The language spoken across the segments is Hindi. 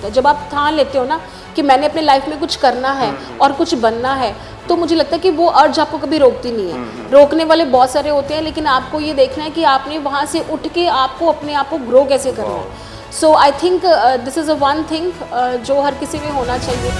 है। जब आप ठान लेते हो ना कि मैंने अपने लाइफ में कुछ करना है और कुछ बनना है, तो मुझे लगता है कि वो अर्ज आपको कभी रोकती नहीं है। रोकने वाले बहुत सारे होते हैं, लेकिन आपको ये देखना है कि आपने वहाँ से उठ के आपको अपने आप को ग्रो कैसे करना है। So I think this is a one thing जो हर किसी में होना चाहिए।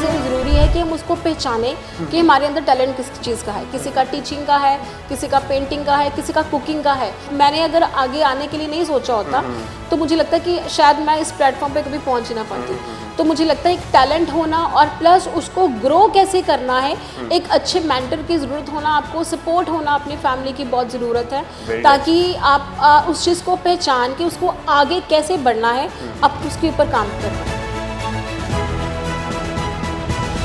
ज़रूरी है कि हम उसको पहचानें कि हमारे अंदर टैलेंट किस चीज़ का है। किसी का टीचिंग का है, किसी का पेंटिंग का है, किसी का कुकिंग का है। मैंने अगर आगे आने के लिए नहीं सोचा होता तो मुझे लगता है कि शायद मैं इस प्लेटफॉर्म पे कभी पहुंच ही ना पाती। तो मुझे लगता है एक टैलेंट होना और प्लस उसको ग्रो कैसे करना है, एक अच्छे मेंटर की ज़रूरत होना, आपको सपोर्ट होना अपनी फैमिली की बहुत ज़रूरत है, ताकि आप उस चीज़ को पहचान के उसको आगे कैसे बढ़ना है, आप उसके ऊपर काम कर पाएँ।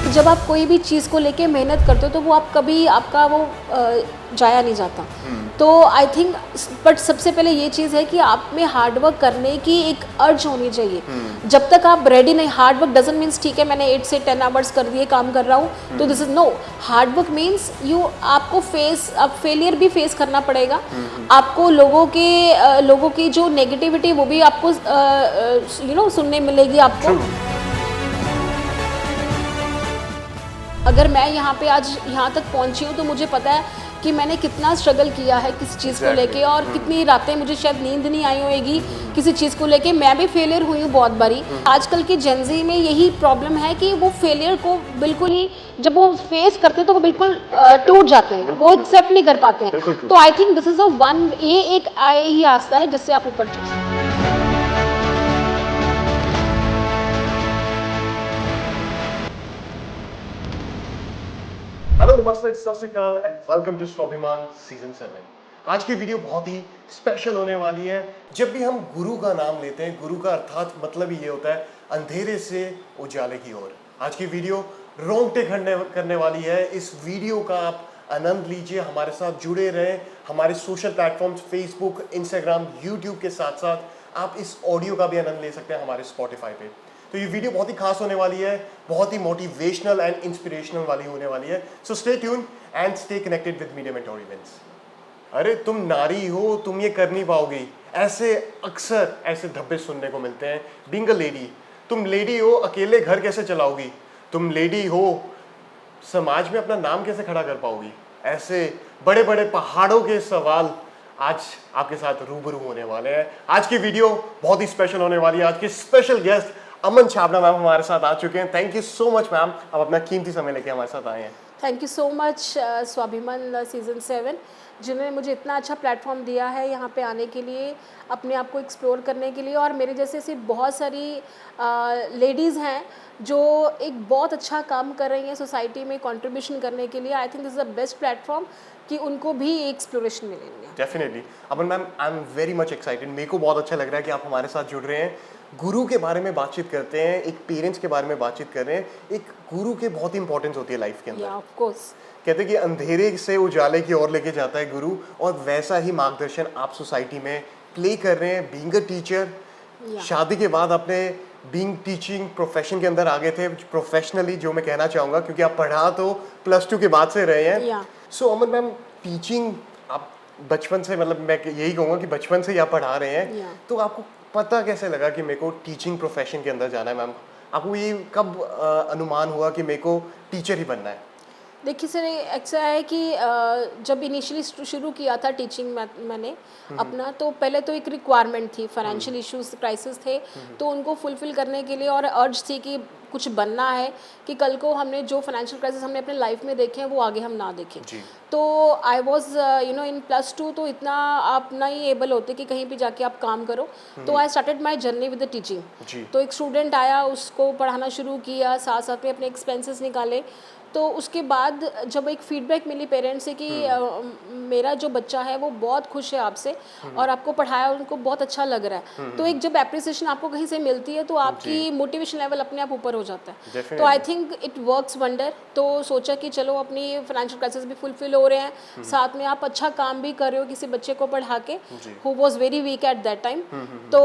जब आप कोई भी चीज़ को लेके मेहनत करते हो तो वो आप कभी आपका वो जाया नहीं जाता। तो आई थिंक बट सबसे पहले ये चीज़ है कि आप में हार्ड वर्क करने की एक अर्ज होनी चाहिए। जब तक आप रेडी नहीं, हार्ड वर्क डजंट मीन्स ठीक है मैंने 8 से 10 आवर्स कर दिए काम कर रहा हूँ तो this is no. Hard work means आपको आप फेलियर भी फेस करना पड़ेगा। आपको लोगों की जो नेगेटिविटी वो भी आपको सुनने मिलेगी आपको। अगर मैं यहाँ पे आज यहाँ तक पहुँची हूँ तो मुझे पता है कि मैंने कितना स्ट्रगल किया है किसी चीज़ को लेके, और कितनी रातें मुझे शायद नींद नहीं आई होएगी किसी चीज़ को लेके। मैं भी फेलियर हुई हूँ बहुत बारी। आजकल की जेनजी में यही प्रॉब्लम है कि वो फेलियर को बिल्कुल ही जब वो फेस करते हैं तो वो बिल्कुल टूट जाते हैं, वो एक्सेप्ट नहीं कर पाते हैं। तो आई थिंक दिस इज़ एक ही रास्ता है जिससे आप ऊपर चढ़ सकते हैं। हेलो नमस्ते, सत श्री अकाल एंड वेलकम टू स्वाभिमान सीजन 7। आज की वीडियो बहुत ही स्पेशल होने वाली है। जब भी हम गुरु का नाम लेते हैं, गुरु का अर्थात मतलब ही ये होता है अंधेरे से उजाले की ओर। आज की वीडियो रोंगटे खड़े करने वाली है। इस वीडियो का आप आनंद लीजिए, हमारे साथ जुड़े रहें। हमारे social platforms Facebook, Instagram, YouTube के साथ साथ आप इस ऑडियो का भी आनंद ले सकते हैं हमारे स्पॉटिफाई पे। तो ये वीडियो बहुत ही खास होने वाली है, बहुत ही मोटिवेशनल एंड इंस्पिरेशनल वाली होने वाली है। So stay tune and stay connected with media mentor events. अरे तुम नारी हो, तुम ये कर नहीं पाओगी, ऐसे अक्सर ऐसे धब्बे सुनने को मिलते हैं। बीइंग अ लेडी, तुम लेडी हो, अकेले घर कैसे चलाओगी? तुम लेडी हो, समाज में अपना नाम कैसे खड़ा कर पाओगी? ऐसे बड़े बड़े पहाड़ों के सवाल आज आपके साथ रूबरू होने वाले हैं। आज की वीडियो बहुत ही स्पेशल होने वाली है। आज के स्पेशल गेस्ट अमन छाबड़ा मैम हमारे साथ आ चुके हैं। Thank you so much ma'am, आप अपना कीमती समय लेके हमारे साथ आए हैं। थैंक यू सो मच स्वाभिमान सीज़न 7, जिन्होंने मुझे इतना अच्छा प्लेटफॉर्म दिया है यहाँ पे आने के लिए, अपने आप को एक्सप्लोर करने के लिए। और मेरे जैसे ऐसी बहुत सारी लेडीज़ हैं जो एक बहुत अच्छा काम कर रही हैं सोसाइटी में कंट्रीब्यूशन करने के लिए। आई think this is the best platform कि उनको भी एक्सप्लोरेशन मिलेंगे। Definitely Aman ma'am, I am very much excited. मेरे को बहुत अच्छा लग रहा है कि आप हमारे साथ जुड़ रहे हैं। गुरु के बारे में बातचीत करते हैं, एक पेरेंट्स के बारे में बातचीत कर रहे हैं। एक गुरु के बहुत ही इंपॉर्टेंस होती है लाइफ के अंदर। ऑफ कोर्स कहते हैं कि अंधेरे से उजाले की ओर लेके जाता है गुरु, और वैसा ही मार्गदर्शन आप सोसाइटी में प्ले कर रहे हैं। बीइंग अ टीचर, शादी के बाद अपने बीइंग टीचिंग प्रोफेशन के अंदर आ गए थे प्रोफेशनली, जो मैं कहना चाहूँगा, क्योंकि आप पढ़ा तो +2 के बाद से रहे हैं। सो अमन मैम, टीचिंग आप बचपन से, मतलब मैं यही कहूँगा कि बचपन से ही आप पढ़ा रहे हैं, तो आपको पता कैसे लगा कि मेरे को टीचिंग प्रोफेशन के अंदर जाना है मैम? आपको ये कब अनुमान हुआ कि मेरे को टीचर ही बनना है? देखिए सर, ऐसा है कि जब इनिशियली शुरू किया था टीचिंग मैंने अपना, तो पहले तो एक रिक्वायरमेंट थी, फाइनेंशियल इश्यूज क्राइसिस थे, तो उनको फुलफिल करने के लिए, और अर्ज थी कि कुछ बनना है कि कल को हमने जो फाइनेंशियल क्राइसिस हमने अपने लाइफ में देखे हैं वो आगे हम ना देखें। तो आई वॉज इन +2, तो इतना आप नहीं एबल होते कि कहीं भी जाके आप काम करो। तो I started my journey with the teaching. तो एक स्टूडेंट आया, उसको पढ़ाना शुरू किया, साथ साथ में अपने एक्सपेंसेस निकाले। तो उसके बाद जब एक फीडबैक मिली पेरेंट्स से कि मेरा जो बच्चा है वो बहुत खुश है आपसे, और आपको पढ़ाया उनको बहुत अच्छा लग रहा है, तो एक जब एप्रिसिएशन आपको कहीं से मिलती है तो आपकी मोटिवेशन लेवल अपने आप ऊपर हो जाता है। तो I think it works wonder. तो सोचा कि चलो, अपनी फाइनेंशियल क्राइसिस भी फुलफिल हो रहे हैं, साथ में आप अच्छा काम भी कर रहे हो किसी बच्चे को पढ़ा के, who was very weak at that time. तो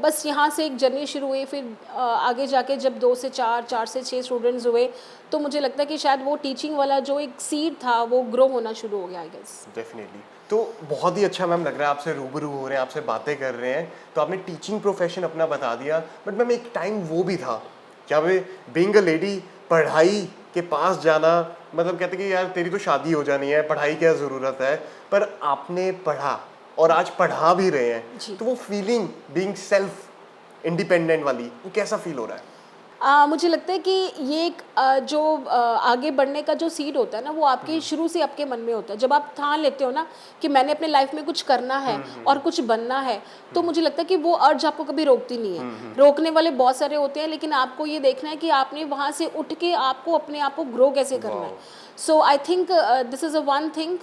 बस यहाँ से एक जर्नी शुरू हुई। फिर आगे जाके जब 2 से 4, 4 से 6 स्टूडेंट्स हुए, तो मुझे लगता है कि शायद वो टीचिंग वाला जो एक सीड था वो ग्रो होना शुरू हो गया, आई गेस। डेफिनेटली तो बहुत ही अच्छा मैम लग रहा है, आपसे रूबरू हो रहे हैं, आपसे बातें कर रहे हैं। तो आपने टीचिंग प्रोफेशन अपना बता दिया, बट मैम एक टाइम वो भी था क्या वे बीइंग अ लेडी, पढ़ाई के पास जाना, मतलब कहते कि यार तेरी तो शादी हो जानी है, पढ़ाई क्या ज़रूरत है, पर आपने पढ़ा और आज पढ़ा भी रहे हैं, जी। तो वो फीलिंग बीइंग सेल्फ इंडिपेंडेंट वाली, वो कैसा फील हो रहा है? मुझे लगता है कि ये एक जो आगे बढ़ने का जो सीड होता है ना, वो आपके शुरू से आपके मन में होता है। जब आप ठान लेते हो ना कि मैंने अपने लाइफ में कुछ करना है और कुछ बनना है, तो मुझे लगता है कि वो अर्ज आपको कभी रोकती नहीं है। रोकने वाले बहुत सारे होते हैं, लेकिन आपको ये देखना है कि आपने वहाँ से उठ के आपको अपने आप को ग्रो कैसे करना है। So I think this is a one thing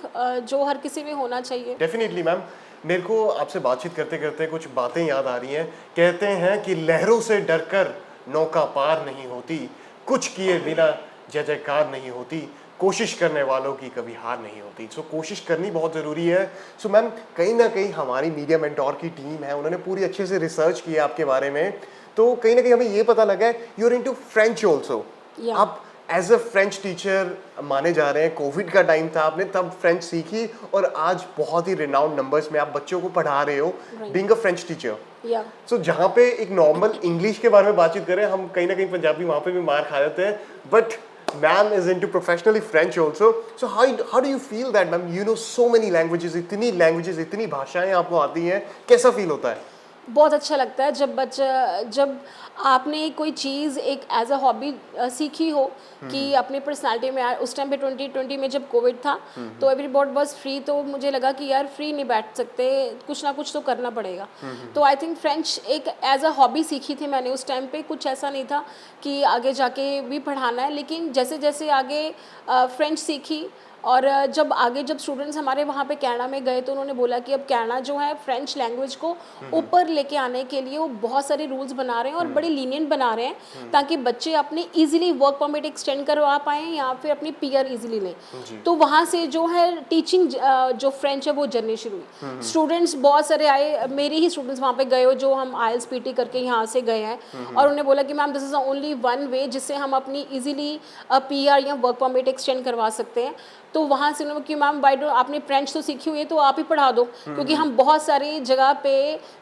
जो हर किसी में होना चाहिए। डेफिनेटली मैम, मेरे को आपसे बातचीत करते करते कुछ बातें याद आ रही हैं। कहते हैं कि लहरों से डरकर नौका पार नहीं होती, कुछ किए बिना जय जयकार नहीं होती, कोशिश करने वालों की कभी हार नहीं होती। सो कोशिश करनी बहुत ज़रूरी है। सो मैम, कहीं ना कहीं हमारी मीडिया मेंटोर की टीम है, उन्होंने पूरी अच्छे से रिसर्च की है आपके बारे में, तो कहीं ना कहीं हमें ये पता लगा है you are into French also. Yeah. आप एज अ फ्रेंच टीचर माने जा रहे हैं। कोविड का टाइम था, आपने तब फ्रेंच सीखी और आज बहुत ही रिनाउंड नंबर्स में आप बच्चों को पढ़ा रहे हो, Right. Being a French teacher. या सो जहाँ पे एक नॉर्मल इंग्लिश के बारे में बातचीत करें, हम कहीं ना कहीं पंजाबी वहाँ पे भी मार खा जाते हैं, but ma'am is into professionally French also. So how do you feel that ma'am, you know so many languages, इतनी भाषाएं आपको आती हैं, कैसा फील होता है? बहुत अच्छा लगता है जब आपने कोई चीज़ एक एज अ हॉबी सीखी हो कि अपनी पर्सनालिटी में उस टाइम पे 2020 में जब कोविड था, तो एवरीबॉडी वाज फ्री, तो मुझे लगा कि यार फ्री नहीं बैठ सकते, कुछ ना कुछ तो करना पड़ेगा। तो आई थिंक फ्रेंच एक एज अ हॉबी सीखी थी मैंने उस टाइम पे। कुछ ऐसा नहीं था कि आगे जाके भी पढ़ाना है, लेकिन जैसे जैसे आगे फ्रेंच सीखी और जब स्टूडेंट्स हमारे वहाँ पे कनाडा में गए, तो उन्होंने बोला कि अब कनाडा जो है फ्रेंच लैंग्वेज को ऊपर लेके आने के लिए वो बहुत सारे रूल्स बना रहे हैं और बड़े लीनियंट बना रहे हैं, ताकि बच्चे अपने इजीली वर्क परमिट एक्सटेंड करवा पाएँ या फिर अपनी पीआर इजीली लें। तो वहाँ से जो है टीचिंग जो फ्रेंच है वो जर्नी शुरू हुई। स्टूडेंट्स बहुत सारे आए, मेरे ही स्टूडेंट्स वहाँ पे गए हो जो हम IELTS PT करके यहाँ से गए हैं, और उन्होंने बोला कि ma'am this is the only one way जिससे हम अपनी इजीली पीआर या वर्क परमिट एक्सटेंड करवा सकते हैं। तो वहाँ से उन्होंने कि मैम वाई डोंट, आपने फ्रेंच तो सीखी हुई है तो आप ही पढ़ा दो, क्योंकि हम बहुत सारी जगह पे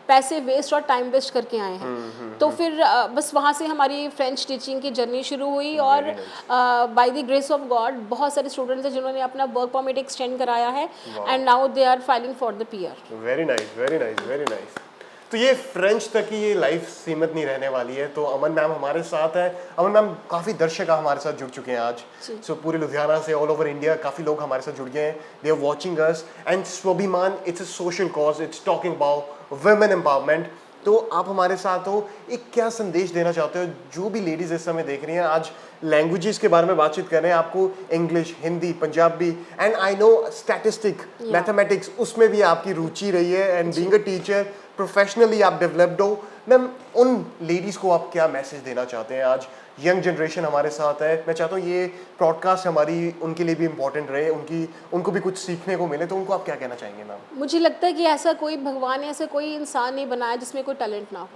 पैसे वेस्ट और टाइम वेस्ट करके आए हैं। तो फिर बस वहाँ से हमारी फ्रेंच टीचिंग की जर्नी शुरू हुई, और by the grace of God बहुत सारे स्टूडेंट्स हैं जिन्होंने अपना वर्क परमिट एक्सटेंड कराया है, and now they are filing for the PR. Very nice, very nice, very nice. तो ये फ्रेंच तक की ये लाइफ सीमित नहीं रहने वाली है। तो अमन मैम हमारे साथ है। अमन मैम, काफ़ी दर्शक हमारे साथ जुड़ चुके हैं आज। सो पूरे लुधियाना से, ऑल ओवर इंडिया काफ़ी लोग हमारे साथ जुड़ गए हैं। They are watching us, and Swabhimaan it's a social cause, it's talking about women empowerment. तो आप हमारे साथ हो, एक क्या संदेश देना चाहते हो जो भी लेडीज इस समय देख रही हैं? आज लैंग्वेजेस के बारे में बातचीत कर रहे हैं, आपको English, Hindi, Punjabi, and I know statistic, mathematics, उसमें भी आपकी रुचि रही है, and being a teacher professionally आप डेवलप्ड हो। मैम, उन लेडीज़ को आप क्या मैसेज देना चाहते हैं? आज यंग जनरेशन हमारे साथ है, मैं चाहता हूँ ये ब्रॉडकास्ट हमारी उनके लिए भी इम्पोर्टेंट रहे, उनको भी कुछ सीखने को मिले, तो उनको आप क्या कहना चाहेंगे मैम? मुझे लगता है कि ऐसा कोई भगवान ने ऐसा कोई इंसान नहीं बनाया जिसमें कोई टैलेंट ना हो,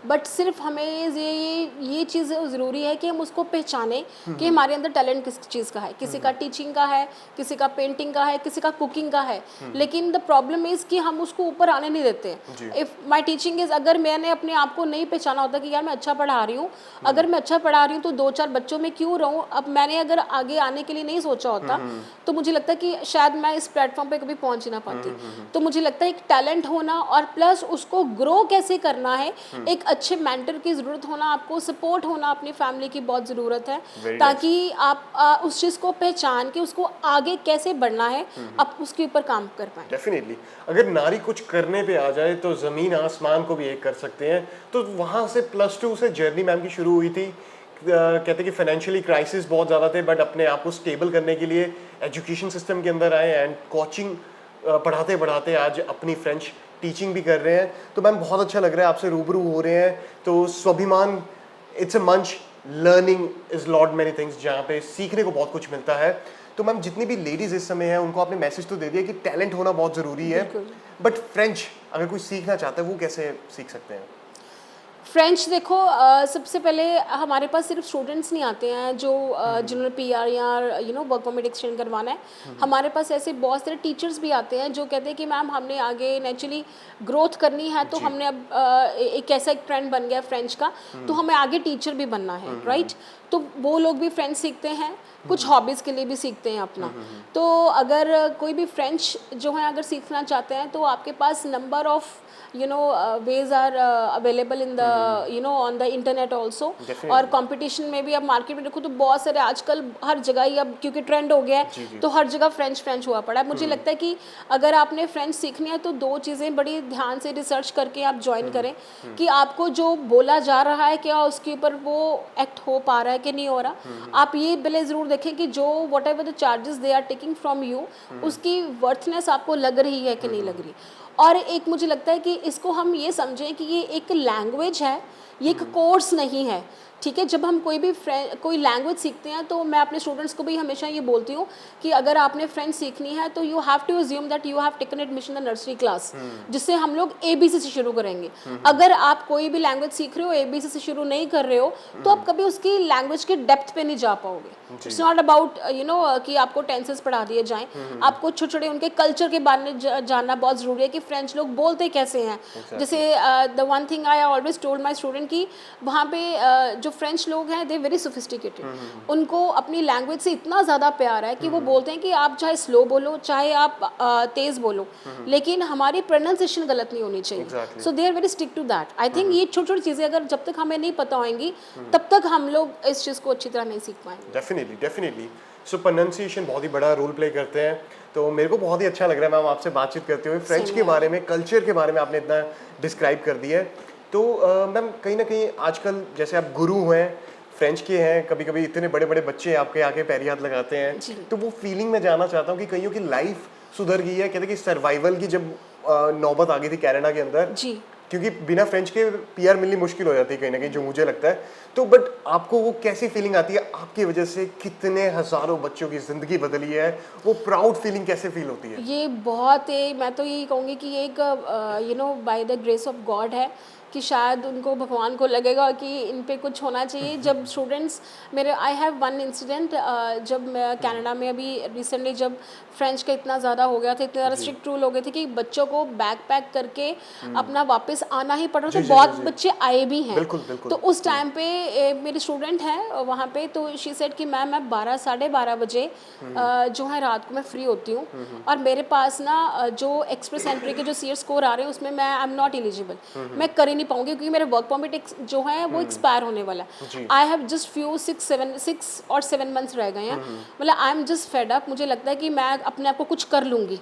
बट सिर्फ हमें ये चीज़ ज़रूरी है कि हम उसको पहचानें कि हमारे अंदर टैलेंट किस चीज़ का है। किसी का टीचिंग का है, किसी का पेंटिंग का है, किसी का कुकिंग का है, लेकिन द प्रॉब्लम इज़ कि हम उसको ऊपर आने नहीं देते। इफ़ माई टीचिंग इज़, अगर मैंने अपने आप को नहीं पहचाना होता कि यार मैं अच्छा पढ़ा रही हूँ, अगर मैं अच्छा पढ़ा रही हूँ तो 2-4 बच्चों में क्यों रहूँ, अब मैंने अगर आगे आने के लिए नहीं सोचा होता तो मुझे लगता है कि शायद मैं इस प्लेटफॉर्म पे कभी पहुंच ही ना पाती। तो मुझे लगता है एक टैलेंट होना और प्लस उसको ग्रो कैसे करना है, एक अच्छे मेंटर की ज़रूरत होना, आपको सपोर्ट होना अपनी फैमिली की बहुत ज़रूरत है, ताकि आप उस चीज़ को पहचान के उसको आगे कैसे बढ़ना है आप उसके ऊपर काम कर पाएँ। डेफिनेटली, अगर नारी कुछ करने पे आ जाए तो ज़मीन आसमान को भी एक कर सकते हैं। तो वहाँ से +2 से जर्नी मैम की शुरू हुई थी। कहते हैं कि फाइनेंशियली क्राइसिस बहुत ज़्यादा थे, बट अपने आप को स्टेबल करने के लिए एजुकेशन सिस्टम के अंदर आए, एंड कोचिंग पढ़ाते पढ़ाते आज अपनी फ्रेंच टीचिंग भी कर रहे हैं। तो मैम, बहुत अच्छा लग रहा है, आपसे रूबरू हो रहे हैं। तो स्वाभिमान इट्स अ मंच, learning is lot many things, जहाँ पे सीखने को बहुत कुछ मिलता है। तो मैम, जितनी भी लेडीज़ इस समय हैं उनको आपने मैसेज तो दे दिया कि टैलेंट होना बहुत ज़रूरी है, बट फ्रेंच अगर कोई सीखना चाहता है वो कैसे सीख सकते हैं? फ्रेंच देखो सबसे पहले हमारे पास सिर्फ स्टूडेंट्स नहीं आते हैं जो जिन्होंने पीआर या वर्क परमिट एक्सटेंड करवाना है। हमारे पास ऐसे बहुत सारे टीचर्स भी आते हैं जो कहते हैं कि मैम हमने आगे नेचुरली ग्रोथ करनी है, तो हमने अब एक ऐसा एक ट्रेंड बन गया फ्रेंच का, तो हमें आगे टीचर भी बनना है, राइट। तो वो लोग भी फ्रेंच सीखते हैं, कुछ हॉबीज़ के लिए भी सीखते हैं अपना। तो अगर कोई भी फ्रेंच जो है अगर सीखना चाहते हैं तो आपके पास number of ways are available in the on the internet also। और कंपटीशन में भी अब मार्केट में देखो तो बहुत सारे आजकल हर जगह ही अब क्योंकि ट्रेंड हो गया है तो हर जगह फ्रेंच हुआ पड़ा है। मुझे लगता है कि अगर आपने फ्रेंच सीखनी है तो दो चीज़ें बड़ी ध्यान से रिसर्च करके आप ज्वाइन करें कि आपको जो बोला जा रहा है क्या उसके ऊपर वो एक्ट हो पा रहा है कि नहीं हो रहा। आप ये पहले ज़रूर देखें कि जो whatever the charges they are taking from you उसकी वर्थनेस आपको लग रही है कि नहीं लग रही। और एक मुझे लगता है कि इसको हम ये समझें कि ये एक लैंग्वेज है, ये एक कोर्स नहीं है, ठीक है। जब हम कोई लैंग्वेज सीखते हैं तो मैं अपने स्टूडेंट्स को भी हमेशा ये बोलती हूँ कि अगर आपने फ्रेंच सीखनी है तो you have to assume that you have taken admission in nursery class, जिससे हम लोग ABC से शुरू करेंगे। अगर आप कोई भी लैंग्वेज सीख रहे हो ABC से शुरू नहीं कर रहे हो तो आप कभी उसकी लैंग्वेज के डेप्थ पे नहीं जा पाओगे। इट्स नॉट अबाउट कि आपको टेंसेस पढ़ा दिए जाएं, आपको छोटे छोटे उनके कल्चर के बारे में जानना बहुत ज़रूरी है कि फ्रेंच लोग बोलते कैसे हैं। जैसे the one thing I always told my student कि वहाँ पे जो फ्रेंच लोग हैं दे वेरी सोफिस्टिकेटेड, उनको अपनी लैंग्वेज से इतना ज़्यादा प्यार है कि वो बोलते हैं कि आप चाहे स्लो बोलो चाहे आप तेज़ बोलो लेकिन हमारी प्रोनाउंसिएशन गलत नहीं होनी चाहिए। So they are very stick to that. I think ये छोटी छोटी चीज़ें अगर जब तक हमें नहीं पता होंगी तब तक हम लोग इस चीज़ को अच्छी तरह नहीं सीख पाएंगे। डेफिनेटली सो प्रोनाउंसिएशन बहुत ही बड़ा रोल प्ले करते हैं। तो मेरे को बहुत ही अच्छा लग रहा है मैम आपसे बातचीत करते हुए, फ्रेंच के बारे में, कल्चर के बारे में आपने इतना डिस्क्राइब कर दिया है। तो मैम कहीं ना कहीं आजकल जैसे आप गुरु हैं फ्रेंच के हैं, कभी कभी इतने बड़े बड़े बच्चे आपके आके पैरी हाथ लगाते हैं, तो वो फीलिंग में जानना चाहता हूँ कि कईयों की लाइफ सुधर गई है। कहते कि सर्वाइवल की जब नौबत आ गई थी कनाडा के अंदर, क्योंकि बिना फ्रेंच के PR मिलनी मुश्किल हो जाती है कहीं ना कहीं, जो मुझे लगता है। तो बट आपको वो कैसी फीलिंग आती है, आपकी वजह से कितने हज़ारों बच्चों की ज़िंदगी बदली है, वो प्राउड फीलिंग कैसे फील होती है? ये बहुत है, मैं तो यही कहूँगी कि ये एक by the grace of God है कि शायद उनको भगवान को लगेगा कि इन पे कुछ होना चाहिए। जब स्टूडेंट्स मेरे आई हैव वन इंसिडेंट, जब मैं कनाडा में अभी रिसेंटली जब फ्रेंच का इतना ज़्यादा हो गया था, इतने ज़्यादा स्ट्रिक्ट रूल हो गए थे कि बच्चों को बैग पैक करके अपना वापस आना ही पड़ रहा था। बहुत बच्चे आए भी हैं। तो उस टाइम पे मेरी स्टूडेंट है वहाँ पे, तो शी सेड कि मैम मैं 12 साढ़े 12 बजे जो है रात को मैं फ्री होती हूँ और मेरे पास ना जो एक्सप्रेस एंट्री के जो CR स्कोर आ रहे हैं उसमें मैं आई एम नॉट एलिजिबल, मैं कर ही नहीं पाऊंगी क्योंकि मेरा वर्क परमिट जो है वो एक्सपायर होने वाला है। आई हैव जस्ट फ्यू 6 और 7 मंथ्स रह गए हैं। मतलब I am just fed up, मुझे लगता है कि मैं अपने आप को कुछ कर लूँगी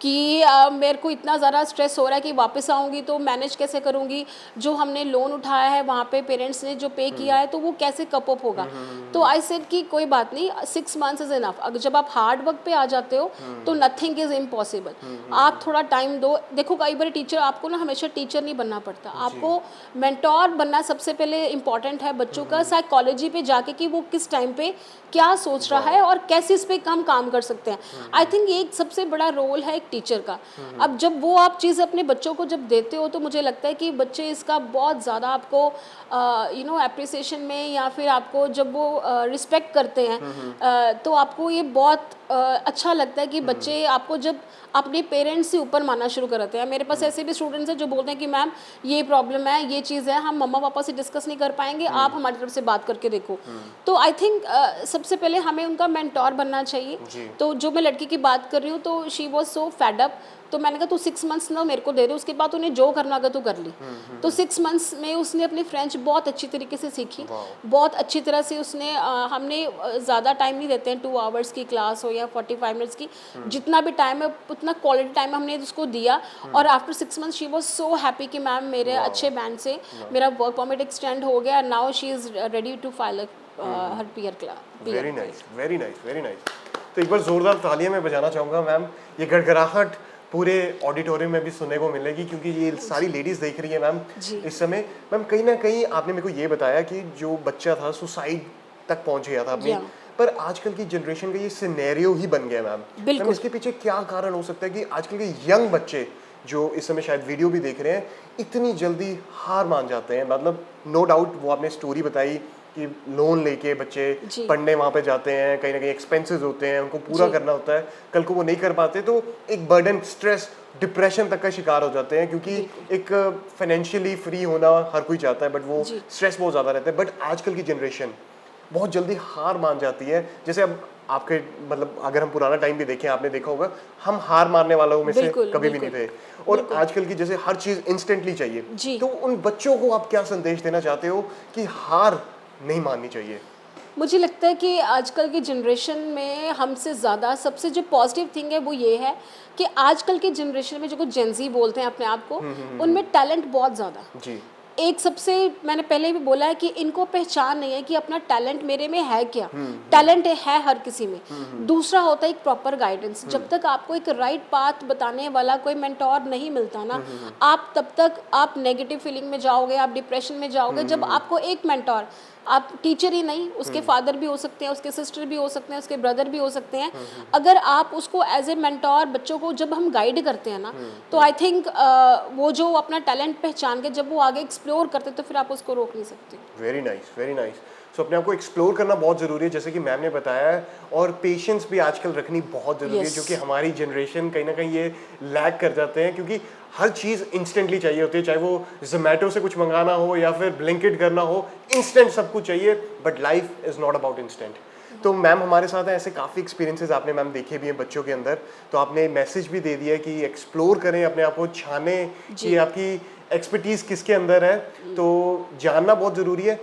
कि मेरे को इतना ज़्यादा स्ट्रेस हो रहा है कि वापस आऊँगी तो मैनेज कैसे करूँगी, जो हमने लोन उठाया है वहाँ पे पेरेंट्स ने जो पे किया है तो वो कैसे कप अप होगा। तो आई सेड कि कोई बात नहीं, 6 मंथ्स इज़ इनफ। अगर जब आप हार्ड वर्क पे आ जाते हो तो नथिंग इज़ इम्पॉसिबल। आप थोड़ा टाइम दो। देखो कई बार टीचर आपको ना हमेशा टीचर नहीं बनना पड़ता, आपको मेंटोर बनना सबसे पहले इम्पॉर्टेंट है बच्चों का साइकोलॉजी पे जाके कि वो किस टाइम पे क्या सोच रहा है और कैसे इस पे कम काम कर सकते हैं। आई थिंक ये एक सबसे बड़ा रोल है एक टीचर का। अब जब वो आप चीज़ अपने बच्चों को जब देते हो तो मुझे लगता है कि बच्चे इसका बहुत ज़्यादा आपको एप्रिसिएशन में या फिर आपको जब वो रिस्पेक्ट करते हैं तो आपको ये बहुत अच्छा लगता है कि बच्चे आपको जब अपने पेरेंट्स से ऊपर मानना शुरू करते हैं। मेरे पास ऐसे भी स्टूडेंट्स हैं जो बोलते हैं कि मैम ये प्रॉब्लम है, ये चीज़ है, हम मम्मा पापा से डिस्कस नहीं कर पाएंगे, आप हमारी तरफ से बात करके देखो। तो आई थिंक सबसे पहले हमें उनका मेंटोर बनना चाहिए। तो जो मैं लड़की की बात कर रही हूँ तो she was so fed up, तो मैंने कहा तू 6 मंथ्स ना मेरे को दे दे, उसके बाद उन्हें जो करना होगा तो कर ली। तो 6 मंथ्स में उसने अपनी फ्रेंच बहुत अच्छी तरीके से सीखी, बहुत अच्छी तरह से उसने हमने ज़्यादा टाइम नहीं देते हैं, 2 आवर्स की क्लास हो या 45 मिनट्स की, जितना भी टाइम है उतना क्वालिटी टाइम हमने उसको दिया। और after 6 months she was so happy कि मैम मेरे अच्छे बैंड से मेरा वर्क परमिट एक्सटेंड हो गया, now she is ready to file her PR class. Very nice, very nice, very nice. तो एक बार जोरदार तालियां मैं बजाना चाहूँगा मैम, ये गड़गड़ाहट पूरे ऑडिटोरियम में भी सुनने को मिलेगी क्योंकि ये सारी लेडीज देख रही है मैम इस समय। मैम कहीं ना कहीं आपने मेरे को ये बताया कि जो बच्चा था सुसाइड तक पहुंच गया था अपनी, पर आजकल की जनरेशन का ये सिनेरियो ही बन गया मैम। इसके पीछे क्या कारण हो सकता है कि आजकल के यंग बच्चे जो इस समय शायद वीडियो भी देख रहे हैं, इतनी जल्दी हार मान जाते हैं। मतलब नो डाउट वो आपने स्टोरी बताई कि लोन लेके बच्चे जी। पढ़ने वहाँ पे जाते हैं, कहीं ना कहीं एक्सपेंसेस होते हैं, उनको पूरा जी। करना होता है, कल को वो नहीं कर पाते तो एक बर्डन, स्ट्रेस, डिप्रेशन तक का शिकार हो जाते हैं, क्योंकि एक फाइनेंशियली फ्री होना हर कोई चाहता है, बट वो जी। स्ट्रेस बहुत ज़्यादा रहता है। बट आजकल की जनरेशन बहुत जल्दी हार मान जाती है। जैसे अब आपके मतलब अगर हम पुराना टाइम भी देखें, आपने देखा होगा, हम हार मारने वालों में से बिल्कुल, कभी भी नहीं थे। और बिल्कुल। आजकल की जैसे हर चीज़ इंस्टेंटली चाहिए, जी। तो उन बच्चों को आप क्या संदेश देना चाहते हो कि हार नहीं माननी चाहिए? मुझे लगता है कि आजकल की जनरेशन में हमसे ज़्यादा सबसे जो पॉजिटिव थिंग है वो ये है कि आजकल की जनरेशन में जो कुछ जेंजी बोलते हैं अपने आप को, उनमें टैलेंट बहुत ज़्यादा है। जी। एक सबसे मैंने पहले भी बोला है कि इनको पहचान नहीं है कि अपना टैलेंट मेरे में है क्या। टैलेंट है हर किसी में। दूसरा होता है एक प्रॉपर गाइडेंस। जब तक आपको एक राइट पाथ बताने वाला कोई मेंटोर नहीं मिलता ना, आप तब तक आप नेगेटिव फीलिंग में जाओगे, आप डिप्रेशन में जाओगे। जब आपको एक मेंटोर, आप टीचर ही नहीं, उसके फादर भी हो सकते हैं, उसके सिस्टर भी हो सकते हैं, उसके ब्रदर भी हो सकते हैं, अगर आप उसको एज ए मेंटोर बच्चों को जब हम गाइड करते हैं ना, तो आई थिंक वो जो अपना टैलेंट पहचान के जब वो आगे एक्सप्लोर करते हैं तो फिर आप उसको रोक नहीं सकते। Very nice, very nice. So अपने आप को एक्सप्लोर करना बहुत ज़रूरी है, जैसे कि मैम ने बताया है, और पेशेंस भी आजकल रखनी बहुत ज़रूरी है, Yes. जो कि हमारी जनरेशन कहीं ना कहीं ये लैग कर जाते हैं, क्योंकि हर चीज़ इंस्टेंटली चाहिए होती है, चाहे वो जोमेटो से कुछ मंगाना हो या फिर ब्लिंकिट करना हो, इंस्टेंट सब कुछ चाहिए। But life is not about instant. तो मैम हमारे साथ हैं, ऐसे काफ़ी एक्सपीरियंसेस आपने मैम देखे भी हैं बच्चों के अंदर, तो आपने मैसेज भी दे दिया कि एक्सप्लोर करें, अपने आप को छाने कि आपकी एक्सपर्टीज़ किसके अंदर है, तो जानना बहुत ज़रूरी है।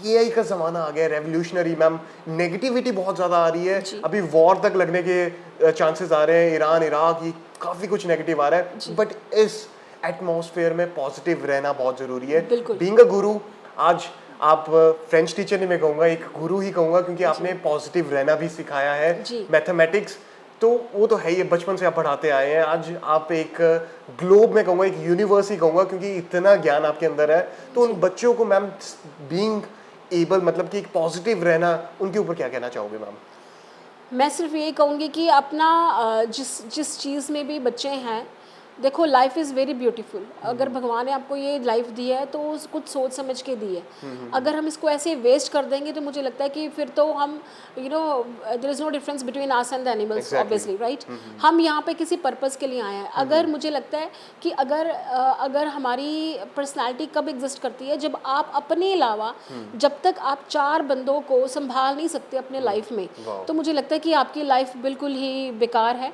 एआई का ज़माना आ गया, रेवोल्यूशनरी मैम, नेगेटिविटी बहुत ज़्यादा आ रही है, अभी वॉर तक लगने के चांसेस आ रहे हैं, ईरान इराक, ये काफ़ी कुछ नेगेटिव आ रहा है। बट इस एटमॉस्फेयर में पॉजिटिव रहना बहुत ज़रूरी है। बिल्कुल। बीइंग अ गुरु, आज आप फ्रेंच टीचर नहीं मैं कहूँगा, एक गुरु ही कहूँगा, क्योंकि आपने पॉजिटिव रहना भी सिखाया है। जी। मैथमेटिक्स तो वो तो है ही, बचपन से आप पढ़ाते आए हैं, आज आप एक ग्लोब में कहूँगा, एक यूनिवर्स ही कहूँगा, क्योंकि इतना ज्ञान आपके अंदर है। तो उन बच्चों को मैम बीइंग एबल, मतलब कि एक पॉजिटिव रहना, उनके ऊपर क्या कहना चाहोगे मैम? मैं सिर्फ यही कहूँगी कि अपना जिस जिस चीज़ में भी बच्चे हैं, देखो लाइफ इज़ वेरी ब्यूटीफुल। अगर भगवान ने आपको ये लाइफ दी है तो कुछ सोच समझ के दी है। अगर हम इसको ऐसे वेस्ट कर देंगे तो मुझे लगता है कि फिर तो हम there is no difference between us and the animals, obviously, right. हम यहाँ पे किसी पर्पस के लिए आए हैं। अगर मुझे लगता है कि अगर हमारी पर्सनैलिटी कब एग्जिस्ट करती है, जब आप अपने अलावा जब तक आप 4 बंदों को संभाल नहीं सकते अपने लाइफ में, तो मुझे लगता है कि आपकी लाइफ बिल्कुल ही बेकार है।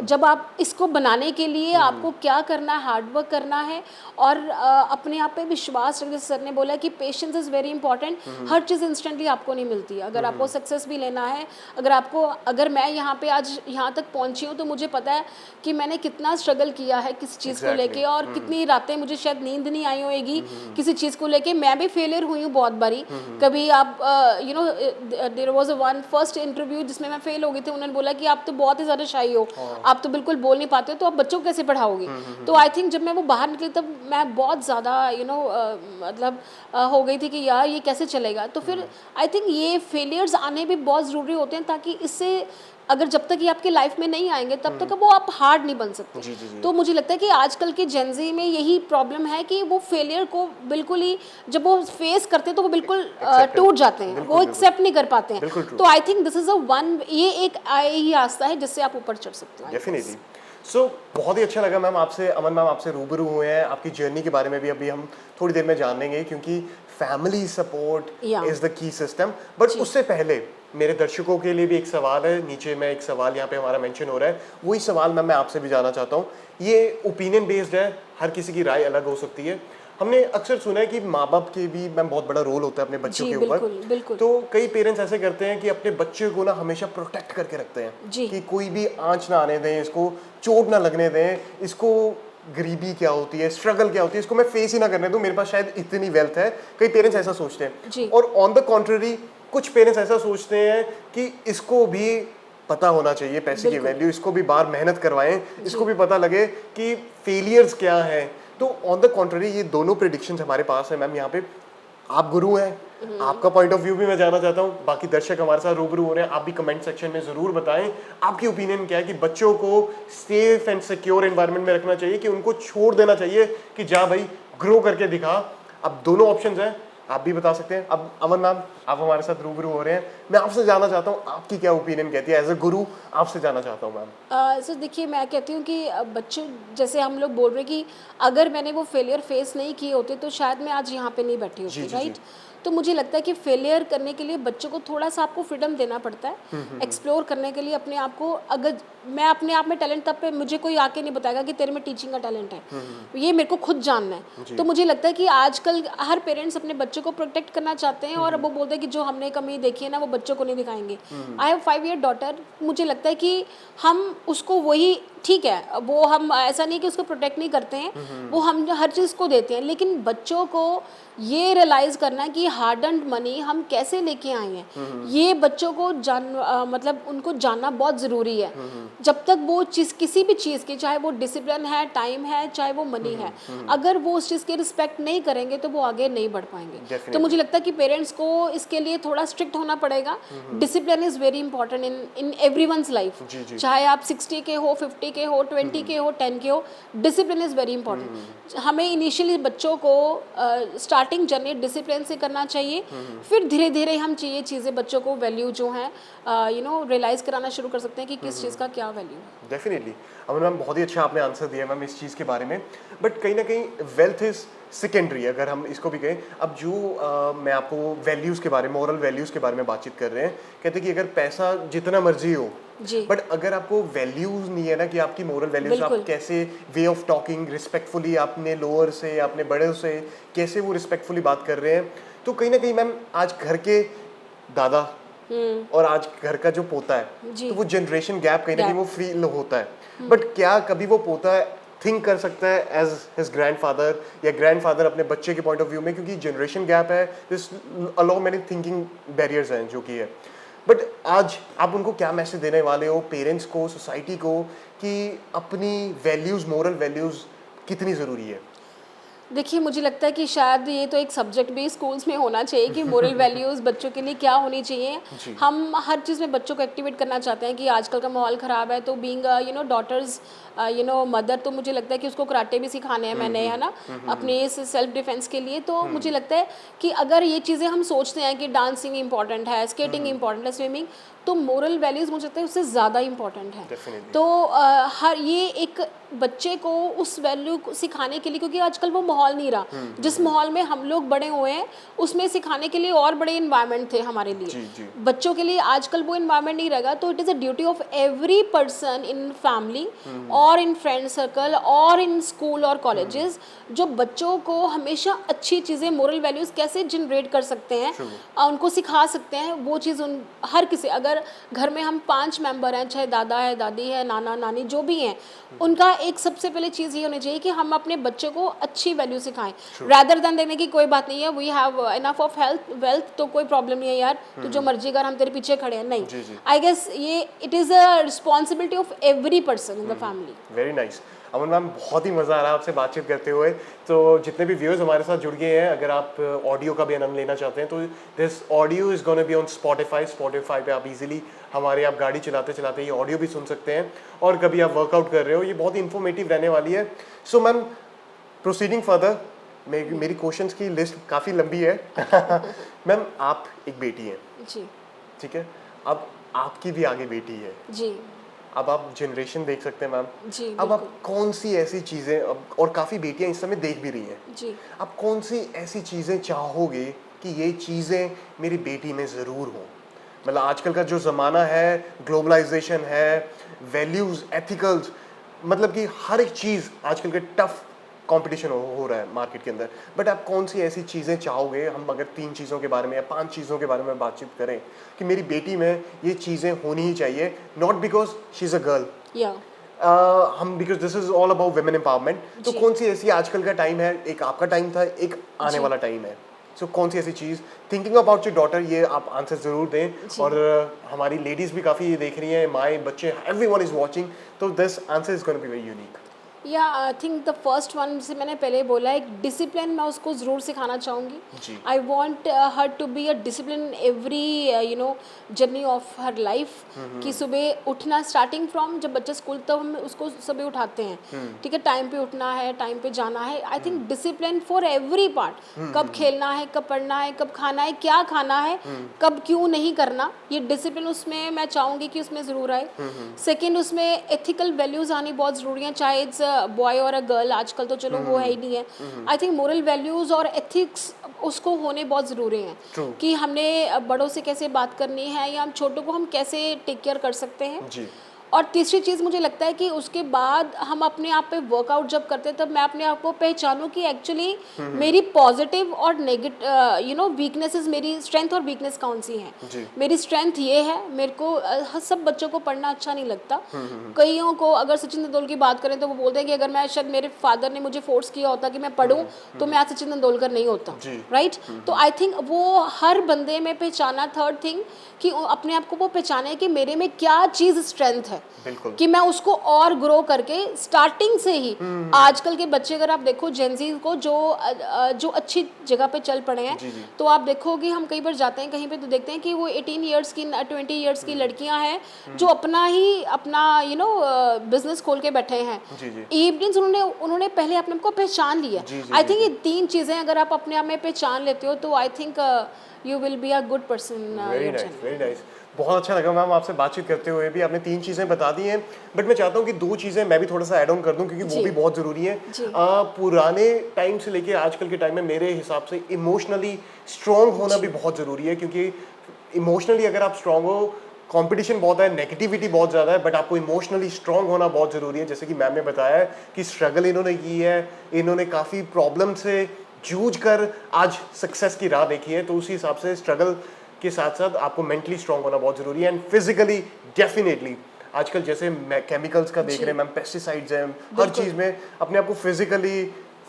जब आप इसको बनाने के लिए आपको क्या करना है, हार्ड वर्क करना है, और अपने आप पे विश्वास रखना। जैसे सर ने बोला कि patience is very important. Her cheese instantly आपको नहीं मिलती। अगर आपको सक्सेस भी लेना है, अगर मैं यहाँ पे आज यहाँ तक पहुँची हूँ, तो मुझे पता है कि मैंने कितना स्ट्रगल किया है किसी चीज़ को लेके, और कितनी रातें मुझे शायद नींद नहीं आई होगी किसी चीज़ को लेके। मैं भी फेलियर हुई हूँ बहुत बारी। कभी आप there was one first interview जिसमें मैं फेल हो गई थी। उन्होंने बोला कि आप तो बहुत ही ज़्यादा शाई हो, आप तो बिल्कुल बोल नहीं पाते हो, तो आप बच्चों को कैसे पढ़ाओगे? तो आई थिंक जब मैं वो बाहर निकली तब मैं बहुत ज़्यादा मतलब हो गई थी कि यार ये कैसे चलेगा। तो फिर आई थिंक ये फेलियर्स आने भी बहुत ज़रूरी होते हैं, ताकि इससे अगर जब तक ये आपकी लाइफ में नहीं आएंगे तब तक वो आप हार्ड नहीं बन सकते। जी, जी, जी। तो मुझे लगता है कि आजकल के जेनजी में यही प्रॉब्लम है कि वो फेलियर को बिल्कुल ही जब वो फेस करते हैं तो वो बिल्कुल टूट जाते हैं, वो एक्सेप्ट नहीं कर पाते हैं। तो आई थिंक दिस इज़ ये एक ही रास्ता है जिससे आप ऊपर चढ़ सकते हैं। डेफिनेटली। सो बहुत ही अच्छा लगा मैम आपसे, अमन मैम आपसे रूबरू हुए हैं, आपकी जर्नी के बारे में भी अभी हम थोड़ी देर में जान लेंगे, क्योंकि family support is the key system. But उससे पहले मेरे दर्शकों के लिए भी एक सवाल है, नीचे में एक सवाल यहाँ पे हमारा मेंशन हो रहा है, वही सवाल मैं आपसे भी जानना चाहता हूँ। ये ओपिनियन बेस्ड है, हर किसी की राय अलग हो सकती है। हमने अक्सर सुना है कि माँ बाप के भी मैम बहुत बड़ा रोल होता है अपने बच्चों के ऊपर। बिल्कुल। तो कई पेरेंट्स ऐसे करते हैं कि अपने बच्चे को ना हमेशा प्रोटेक्ट करके रखते हैं कि कोई भी आंच ना आने दें, इसको चोट ना लगने दें, इसको गरीबी क्या होती है, स्ट्रगल क्या होती है, इसको मैं फेस ही ना करने दूं, मेरे पास शायद इतनी वेल्थ है। कई पेरेंट्स ऐसा सोचते हैं। और ऑन द कॉन्ट्ररी कुछ पेरेंट्स ऐसा सोचते हैं कि इसको भी पता होना चाहिए पैसे की वैल्यू, इसको भी बाहर मेहनत करवाएं, इसको भी पता लगे कि फेलियर्स क्या है। तो ऑन द कॉन्ट्ररी ये दोनों प्रेडिक्शंस हमारे पास है मैम यहाँ पे। आप गुरु हैं, आपका पॉइंट ऑफ व्यू भी मैं जानना चाहता हूँ। बाकी दर्शक हमारे साथ रूबरू हो रहे हैं, आप भी कमेंट सेक्शन में जरूर बताएं आपकी ओपिनियन क्या है कि बच्चों को सेफ एंड सिक्योर एनवायरनमेंट में रखना चाहिए कि उनको छोड़ देना चाहिए कि जा भाई ग्रो करके दिखा। अब दोनों ऑप्शंस हैं, आप भी बता सकते हैं। अब अमन मैम, आप हमारे साथ रूबरू हो रहे हैं, मैं आपसे जानना चाहता हूँ आपकी क्या ओपिनियन कहती है, एज ए गुरु आपसे जानना चाहता हूँ मैम। सर देखिए, मैं कहती हूँ कि बच्चों, जैसे हम लोग बोल रहे हैं कि अगर मैंने वो फेलियर फेस नहीं किए होते तो शायद मैं आज यहाँ पे नहीं बैठी जी, होती, जी, राइट। तो मुझे लगता है कि फेलियर करने के लिए बच्चों को थोड़ा सा आपको फ्रीडम देना पड़ता है, एक्सप्लोर करने के लिए अपने आप को। अगर मैं अपने आप में टैलेंट, तब पे मुझे कोई आके नहीं बताएगा कि तेरे में टीचिंग का टैलेंट है, ये मेरे को खुद जानना है। तो मुझे लगता है कि आजकल हर पेरेंट्स अपने बच्चों को प्रोटेक्ट करना चाहते हैं और वो बोलते हैं कि जो हमने कमी देखी है ना वो बच्चों को नहीं दिखाएंगे। आई हैव 5 ईयर डॉटर, मुझे लगता है कि हम उसको वही, ठीक है, वो हम ऐसा नहीं कि उसको प्रोटेक्ट नहीं करते हैं, वो हम हर चीज़ को देते हैं, लेकिन बच्चों को ये रियलाइज़ करना है कि हार्ड अर्न्ड मनी हम कैसे लेके आए हैं, ये बच्चों को मतलब उनको जानना बहुत ज़रूरी है। जब तक वो चीज़, किसी भी चीज़ की, चाहे वो डिसिप्लिन है, टाइम है, चाहे वो मनी है, अगर वो उस चीज़ की रिस्पेक्ट नहीं करेंगे तो वो आगे नहीं बढ़ पाएंगे। तो मुझे लगता है कि पेरेंट्स को इसके लिए थोड़ा स्ट्रिक्ट होना पड़ेगा। Discipline is very important in everyone's life, चाहे आप 60 के हो, 50 के हो, 20 के हो, 10 के हो, डिसिप्लिन इज़ वेरी इंपॉर्टेंट। हमें इनिशियली बच्चों को स्टार्टिंग जर्नी डिसिप्लिन से करना चाहिए, फिर धीरे धीरे हम ये चीज़ें बच्चों को वैल्यू जो है रियलाइज़ कराना शुरू कर सकते हैं कि किस चीज़ का क्या वैल्यू है। डेफिनेटली अमन मैम, बहुत ही अच्छा आपने आंसर दिया मैम इस चीज़ के बारे में। बट कहीं ना कहीं वेल्थ इज़ सेकेंडरी, अगर हम इसको भी कहें। अब जो मैं आपको वैल्यूज़ के बारे में, मॉरल वैल्यूज़ के बारे में बातचीत कर रहे हैं, कहते हैं कि अगर पैसा जितना मर्जी हो, बट अगर आपको वैल्यूज़ नहीं है ना, कि आपकी मॉरल वैल्यूज़, आप कैसे वे ऑफ टॉकिंग रिस्पेक्टफुली अपने लोअर से, अपने बड़े से कैसे वो रिस्पेक्टफुली बात कर रहे हैं, तो कहीं ना कहीं मैम आज घर के दादा और आज घर का जो पोता है, तो वो जनरेशन गैप कहीं ना कहीं वो फील होता है। बट क्या कभी वो पोता थिंक कर सकता है एज हिज ग्रैंडफादर, या ग्रैंडफादर अपने बच्चे के पॉइंट ऑफ व्यू में, क्योंकि जनरेशन गैप है, this along many thinking barriers हैं जो कि है। बट आज आप उनको क्या मैसेज देने वाले हो, पेरेंट्स को, सोसाइटी को, कि अपनी वैल्यूज़, मॉरल वैल्यूज़ कितनी ज़रूरी है? देखिए, मुझे लगता है कि शायद ये तो एक सब्जेक्ट भी स्कूल्स में होना चाहिए कि मोरल वैल्यूज़ बच्चों के लिए क्या होनी चाहिए। हम हर चीज़ में बच्चों को एक्टिवेट करना चाहते हैं कि आजकल का माहौल ख़राब है, तो बीइंग डॉटर्स मदर, तो मुझे लगता है कि उसको कराटे भी सिखाने हैं मैंने, है ना, अपने इस सेल्फ डिफेंस के लिए। तो मुझे लगता है कि अगर ये चीज़ें हम सोचते हैं कि डांसिंग इंपॉर्टेंट है, स्केटिंग इंपॉर्टेंट है, स्विमिंग, तो मोरल वैल्यूज़ मुझे लगता है उससे ज़्यादा इंपॉर्टेंट है। तो हर ये एक बच्चे को उस वैल्यू को सिखाने के लिए, क्योंकि आजकल वो माहौल नहीं रहा, जिस माहौल में हम लोग बड़े हुए हैं उसमें सिखाने के लिए और बड़े इन्वायरमेंट थे हमारे लिए, बच्चों के लिए आजकल वो इन्वायरमेंट नहीं रहेगा। तो it is a duty of every person in family और इन फ्रेंड सर्कल और इन स्कूल और कॉलेजेस, जो बच्चों को हमेशा अच्छी चीज़ें, मोरल वैल्यूज़ कैसे जनरेट कर सकते हैं, उनको सिखा सकते हैं वो चीज़। उन हर किसी, अगर घर में हम 5 मेंबर हैं, चाहे दादा है, दादी है, नाना नानी जो भी हैं, उनका एक सबसे पहले चीज़ ये होनी चाहिए कि हम अपने बच्चों को अच्छी वैल्यू सिखाएं, रादर देन देने की कोई बात नहीं है, we have enough of wealth, तो कोई प्रॉब्लम नहीं है यार, तू जो मर्जी कर, हम तेरे पीछे खड़े हैं। नहीं, आई गेस ये it is a responsibility of every person in the family. Very nice Aman ma'am, बहुत ही मज़ा आ रहा है आपसे बातचीत करते हुए। तो जितने भी व्यूअर्स हमारे साथ जुड़ गए हैं, अगर आप ऑडियो का भी आनंद लेना चाहते हैं तो this audio is gonna be on Spotify पे आप इजीली हमारे, आप गाड़ी चलाते चलाते ये ऑडियो भी सुन सकते हैं, और कभी आप वर्कआउट कर रहे हो, ये बहुत ही इन्फॉर्मेटिव रहने वाली है। सो मैम, प्रोसीडिंग फर्दर, मेरी क्वेश्चंस की लिस्ट काफ़ी लंबी है। मैम, आप एक बेटी हैं जी, ठीक है, अब आपकी भी आगे बेटी है जी, अब आप जनरेशन देख सकते हैं मैम जी, अब आप कौन सी ऐसी चीज़ें, और काफ़ी बेटियां इस समय देख भी रही हैं जी, आप कौन सी ऐसी चीज़ें चाहोगे कि ये चीज़ें मेरी बेटी में ज़रूर हो? मतलब आजकल का जो ज़माना है, ग्लोबलाइजेशन है, वैल्यूज़, एथिकल्स, मतलब कि हर एक चीज़ आजकल के टफ कंपटीशन हो रहा है मार्केट के अंदर, बट आप कौन सी ऐसी चीज़ें चाहोगे, हम अगर 3 चीज़ों के बारे में या 5 चीज़ों के बारे में बातचीत करें कि मेरी बेटी में ये चीज़ें होनी ही चाहिए, not because she is a girl, हम because this is all about women empowerment, तो कौन सी ऐसी आजकल का टाइम है, एक आपका टाइम था, एक आने वाला टाइम है, सो कौन सी ऐसी चीज़, थिंकिंग अबाउट योर डॉटर, ये आप आंसर ज़रूर दें, और हमारी लेडीज़ भी काफ़ी ये देख रही हैं, माएँ, बच्चे, एवरीवन इज़ वाचिंग, तो this answer is gonna be very unique. या I think the first one से मैंने पहले बोला है, डिसिप्लिन मैं उसको ज़रूर सिखाना चाहूँगी. जी. I want her to be a discipline every journey of her life. कि सुबह उठना स्टार्टिंग फ्रॉम जब बच्चा स्कूल तब हम उसको सुबह उठाते हैं, ठीक है, टाइम पे उठना है, टाइम पे जाना है. I think discipline for every part. कब खेलना है, कब पढ़ना है, कब खाना है, क्या खाना है, कब क्यों नहीं करना, ये डिसिप्लिन उसमें मैं चाहूँगी कि उसमें ज़रूर आए. सेकेंड, उसमें एथिकल वैल्यूज़ आनी बहुत ज़रूरी है, चाहे इट्स बॉय और अ गर्ल. आजकल तो चलो वो है ही नहीं है. आई थिंक मोरल वैल्यूज़ और एथिक्स उसको होने बहुत ज़रूरी हैं. True. कि हमने बड़ों से कैसे बात करनी है या हम छोटों को हम कैसे टेक केयर कर सकते हैं. जी. और तीसरी चीज़ मुझे लगता है कि उसके बाद हम अपने आप पे वर्कआउट जब करते हैं तब मैं अपने आप को पहचानूं कि एक्चुअली मेरी पॉजिटिव और नेगेटिव वीकनेसेस, मेरी स्ट्रेंथ और वीकनेस कौन सी हैं. जी. मेरी स्ट्रेंथ ये है, मेरे को सब बच्चों को पढ़ना अच्छा नहीं लगता. कईयों को अगर सचिन तेंदुलकर की बात करें तो वो बोलते हैं कि अगर मैं शायद मेरे फादर ने मुझे फोर्स किया होता कि मैं पढ़ूं तो मैं आज सचिन तेंदुलकर नहीं होता. जी. राइट. तो आई थिंक वो हर बंदे में पहचाना. थर्ड थिंग कि अपने आप को वो पहचाने कि मेरे में क्या चीज़ स्ट्रेंथ है, बिल्कुल. कि मैं उसको और ग्रो करके स्टार्टिंग से ही. आजकल के बच्चे अगर आप देखो जेनजी को जो अच्छी जगह पे चल पड़े हैं, जी, जी. तो आप देखोगे हम कई बार जाते हैं कहीं पे तो देखते हैं कि वो 18 इयर्स की 20 इयर्स की लड़कियां हैं जो अपना बिजनेस खोल के बैठे हैं. जी, जी. ये मीन्स उन्होंने पहले अपने आप को पहचान लिया. जी, जी, आई जी, थिंक ये 3 चीज़ें अगर आप अपने आप में पहचान लेते हो तो I think you will be a good person. Very nice, very nice. बहुत अच्छा लगा मैम आपसे बातचीत करते हुए भी. आपने 3 चीज़ें बता दी हैं, बट मैं चाहता हूँ कि 2 चीज़ें मैं भी थोड़ा सा ऐड ऑन कर दूँ क्योंकि वो जी. भी बहुत ज़रूरी है. जी. पुराने टाइम से लेके आजकल के टाइम में मेरे हिसाब से इमोशनली स्ट्रॉन्ग होना भी बहुत ज़रूरी है, क्योंकि इमोशनली अगर आप स्ट्रॉन्ग हो, कंपटीशन बहुत है, नेगेटिविटी बहुत ज़्यादा है, बट आपको इमोशनली स्ट्रॉन्ग होना बहुत ज़रूरी है. जैसे कि मैम ने बताया है कि स्ट्रगल इन्होंने की है, इन्होंने काफ़ी प्रॉब्लम से जूझ कर आज सक्सेस की राह देखी है. तो उसी हिसाब से स्ट्रगल के साथ साथ आपको मेंटली स्ट्रांग होना बहुत जरूरी है, एंड फिजिकली डेफिनेटली. आजकल जैसे केमिकल्स का देख रहे हैं मैम, पेस्टिसाइड्स हैं, हर चीज़ में अपने आप को फिजिकली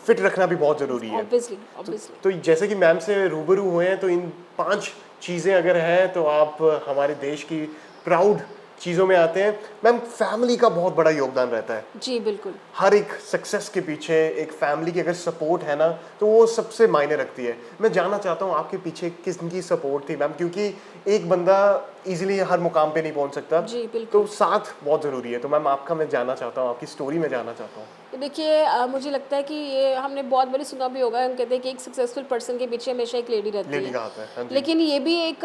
फिट रखना भी बहुत ज़रूरी है. Obviously. तो जैसे कि मैम से रूबरू हुए हैं, तो इन 5 चीज़ें अगर हैं तो आप हमारे देश की प्राउड चीज़ों में आते हैं. मैम, फैमिली का बहुत बड़ा योगदान रहता है. जी बिल्कुल. हर एक सक्सेस के पीछे एक फैमिली की अगर सपोर्ट है ना, तो वो सबसे मायने रखती है. मैं जानना चाहता हूँ आपके पीछे किसकी सपोर्ट थी मैम, क्योंकि एक बंदा इजीली हर मुकाम पे नहीं पहुँच सकता. जी बिल्कुल. तो साथ बहुत ज़रूरी है. तो मैम आपका मैं जानना चाहता हूँ, आपकी स्टोरी में जानना चाहता हूँ. देखिए, मुझे लगता है कि ये हमने बहुत बड़ी सुना भी होगा, हम कहते हैं कि एक सक्सेसफुल पर्सन के पीछे हमेशा एक लेडी रहती लेडी है. का आता है. हाँ जी. लेकिन ये भी एक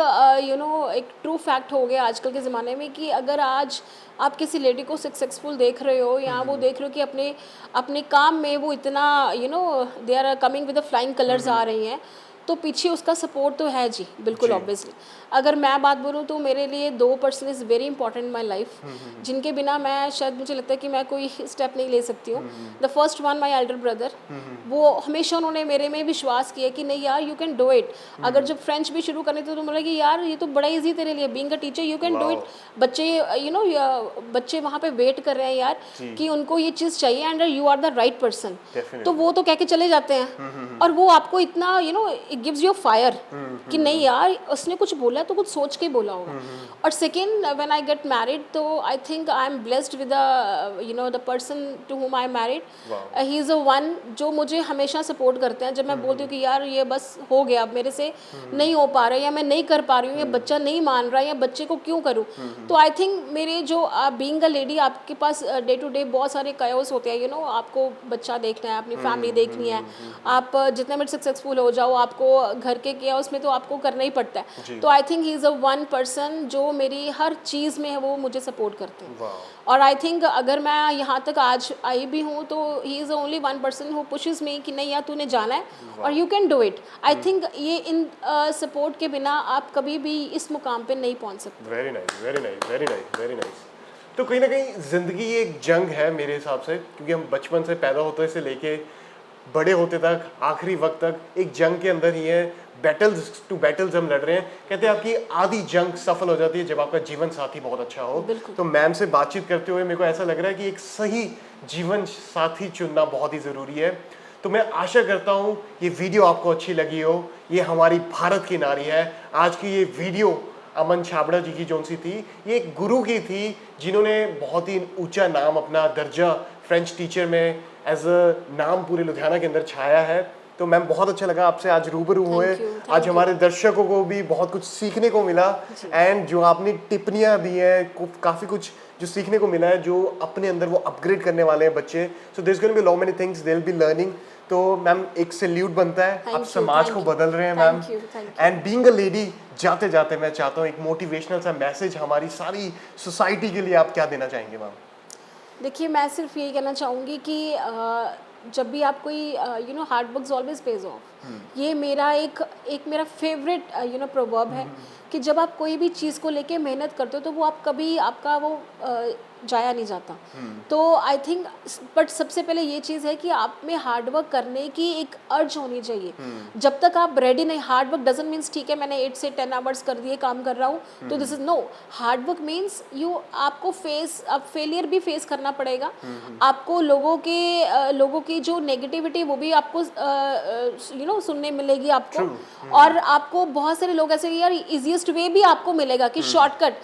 एक ट्रू फैक्ट हो गया आजकल के ज़माने में कि अगर आज आप किसी लेडी को सक्सेसफुल देख रहे हो या वो देख रहे हो कि अपने अपने काम में वो इतना they are coming with the flying colours आ रही हैं, तो पीछे उसका सपोर्ट तो है जी, बिल्कुल जी. ऑब्वियसली. अगर मैं बात बोलूँ तो मेरे लिए 2 person is very important in my life, जिनके बिना मैं शायद मुझे लगता है कि मैं कोई स्टेप नहीं ले सकती हूँ. The first one my elder brother. वो हमेशा उन्होंने मेरे में विश्वास किया कि नहीं यार, यू कैन डू इट. अगर जब फ्रेंच भी शुरू करनी थी तो बोला कि यार ये तो बड़ा ईजी तेरे लिए, being a teacher you can do it. बच्चे बच्चे वहाँ पे वेट कर रहे हैं यार कि उनको ये चीज़ चाहिए and you are the right person. तो वो तो कह के चले जाते हैं और वो आपको इतना इट गिव्स यू फायर कि नहीं यार, उसने कुछ बोला तो कुछ सोच के बोला होगा. और second, when I get married तो I think I am blessed with the person to whom I am married. He is a one जो मुझे हमेशा सपोर्ट करते हैं. जब मैं बोलती हूँ कि यार ये बस हो गया, अब मेरे से नहीं हो पा रहा है या मैं नहीं कर पा रही हूँ या बच्चा नहीं मान रहा है या बच्चे को क्यों करूँ, तो आई थिंक मेरे जो बीइंग अ लेडी, आपके पास डे टू डे बहुत सारे कयोस होते हैं. आपको बच्चा देखना है, अपनी फैमिली देखनी है, आप जितने मिनट सक्सेसफुल हो जाओ, आपको घर के किया उसमें तो आपको करना ही पड़ता है. तो I think he is a one person जो मेरी हर चीज़ में है वो मुझे सपोर्ट करते हैं. और आई थिंक अगर मैं यहाँ तक आज आई भी हूँ तो he is only one person who pushes me कि नहीं यार तूने जाना है और you can do it. I think ये इन सपोर्ट के बिना आप कभी भी इस मुकाम पे नहीं पहुँच सकते. Very nice, very nice, very nice, very nice. तो कहीं ना कहीं ज़िंदगी एक जंग है मेरे हिसाब से, क्योंकि हम बचपन से पैदा होते से लेके बड़े होते तक, आखिरी वक्त तक एक जंग के अंदर ही है. बैटल्स हम लड़ रहे हैं. कहते हैं आपकी आधी जंग सफल हो जाती है जब आपका जीवन साथी बहुत अच्छा हो. तो मैम से बातचीत करते हुए मेरे को ऐसा लग रहा है कि एक सही जीवन साथी चुनना बहुत ही ज़रूरी है. तो मैं आशा करता हूँ ये वीडियो आपको अच्छी लगी हो. ये हमारी भारत की नारी है. आज की ये वीडियो अमन छाबड़ा जी की जोन सी थी, ये एक गुरु की थी जिन्होंने बहुत ही ऊंचा नाम, अपना दर्जा फ्रेंच टीचर में एज अ नाम पूरे लुधियाना के अंदर छाया है। तो मैम बहुत अच्छा लगा आपसे आज रूबरू हुए। आज हमारे दर्शकों को भी बहुत कुछ सीखने को मिला एंड जो आपने टिप्पणियां दी हैं काफ़ी कुछ जो सीखने को मिला है, जो अपने अंदर वो अपग्रेड करने वाले हैं बच्चे। So there is going to be lot many things they will be learning. तो मैम एक सैल्यूट बनता है, आप समाज को बदल रहे हैं ma'am. And being a lady, जाते जाते मैं चाहता हूँ एक मोटिवेशनल सा मैसेज हमारी सारी सोसाइटी के लिए आप क्या देना चाहेंगे मैम? देखिए, मैं सिर्फ यही कहना चाहूँगी कि जब भी आप कोई hard work always page of, ये मेरा एक मेरा फेवरेट प्रोवर्ब है कि जब आप कोई भी चीज़ को लेके मेहनत करते हो तो वो आप कभी आपका वो जाया नहीं जाता। तो आई थिंक बट सबसे पहले ये चीज़ है कि आप में हार्ड वर्क करने की एक अर्ज होनी चाहिए। जब तक आप रेडी नहीं, हार्ड वर्क डजंट मीन्स ठीक है मैंने 8 से 10 आवर्स कर दिए, काम कर रहा हूँ तो this is no. Hard work means आपको फेलियर भी फेस करना पड़ेगा। आपको लोगों की जो नेगेटिविटी वो भी आपको सुनने मिलेगी आपको। और आपको बहुत सारे लोग ऐसे यार इजीएस्ट वे भी आपको मिलेगा कि shortcut.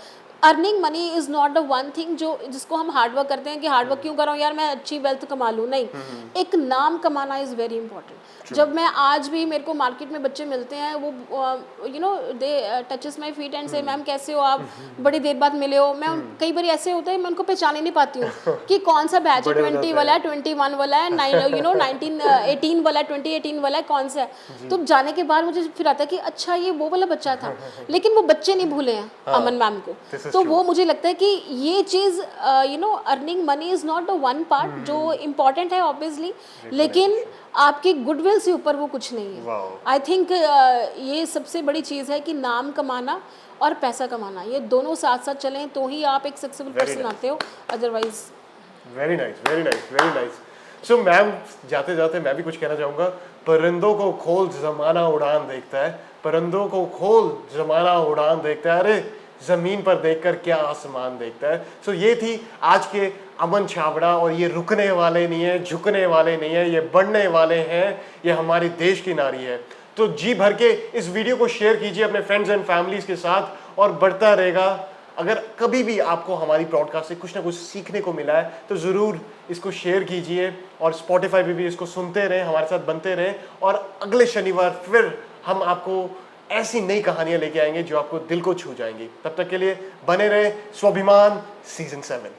Earning money is not the one thing जिसको हम हार्डवर्क करते हैं कि हार्डवर्क क्यों कर रहा हूँ यार, मैं अच्छी वेल्थ कमा लूँ। नहीं, एक नाम कमाना इज़ वेरी इंपॉर्टेंट। जब मैं आज भी मेरे को मार्केट में बच्चे मिलते हैं, वो दे टचेस माई फीट एंड से मैम कैसे हो आप, बड़ी देर बाद मिले हो। मैं कई बार ऐसे होता है मैं उनको पहचान ही नहीं पाती हूँ कि कौन सा बैच है, 20 वाला है, 21 वाला है, 18 वाला है, 2018 वाला है, कौन सा है। तो जाने के बाद मुझे फिर आता है कि अच्छा ये वो वाला बच्चा था। लेकिन वो बच्चे नहीं भूले हैं अमन मैम को। तो वो मुझे लगता है कि ये चीज़ earning money is not the one part जो इम्पॉर्टेंट है ऑब्वियसली, लेकिन आपकी गुडविल से ऊपर वो कुछ नहीं है। आई थिंक ये सबसे बड़ी चीज़ है कि नाम कमाना और पैसा कमाना, ये दोनों साथ साथ चलें तो ही आप एक सक्सेसफुल पर्सन आते हो, otherwise. Very nice, very nice, very nice. So ma'am, जाते जाते मैं भी कुछ कहना चाहूँगा। परिंदों को खोल जमाना उड़ान देखता है, परिंदों को खोल जमाना उड़ान देखता है, अरे जमीन पर देखकर क्या आसमान देखता है। सो ये थी आज के अमन छाबड़ा, और ये रुकने वाले नहीं है, झुकने वाले नहीं है, ये बढ़ने वाले हैं, ये हमारी देश की नारी है। तो जी भर के इस वीडियो को शेयर कीजिए अपने फ्रेंड्स एंड फैमिलीज के साथ और बढ़ता रहेगा। अगर कभी भी आपको हमारी ब्रॉडकास्ट से कुछ ना कुछ सीखने को मिला है तो ज़रूर इसको शेयर कीजिए और स्पॉटिफाई पे भी इसको सुनते रहें, हमारे साथ बनते रहें। और अगले शनिवार फिर हम आपको ऐसी नई कहानियां लेके आएंगे जो आपको दिल को छू जाएंगी। तब तक के लिए बने रहें स्वाभिमान सीजन 7।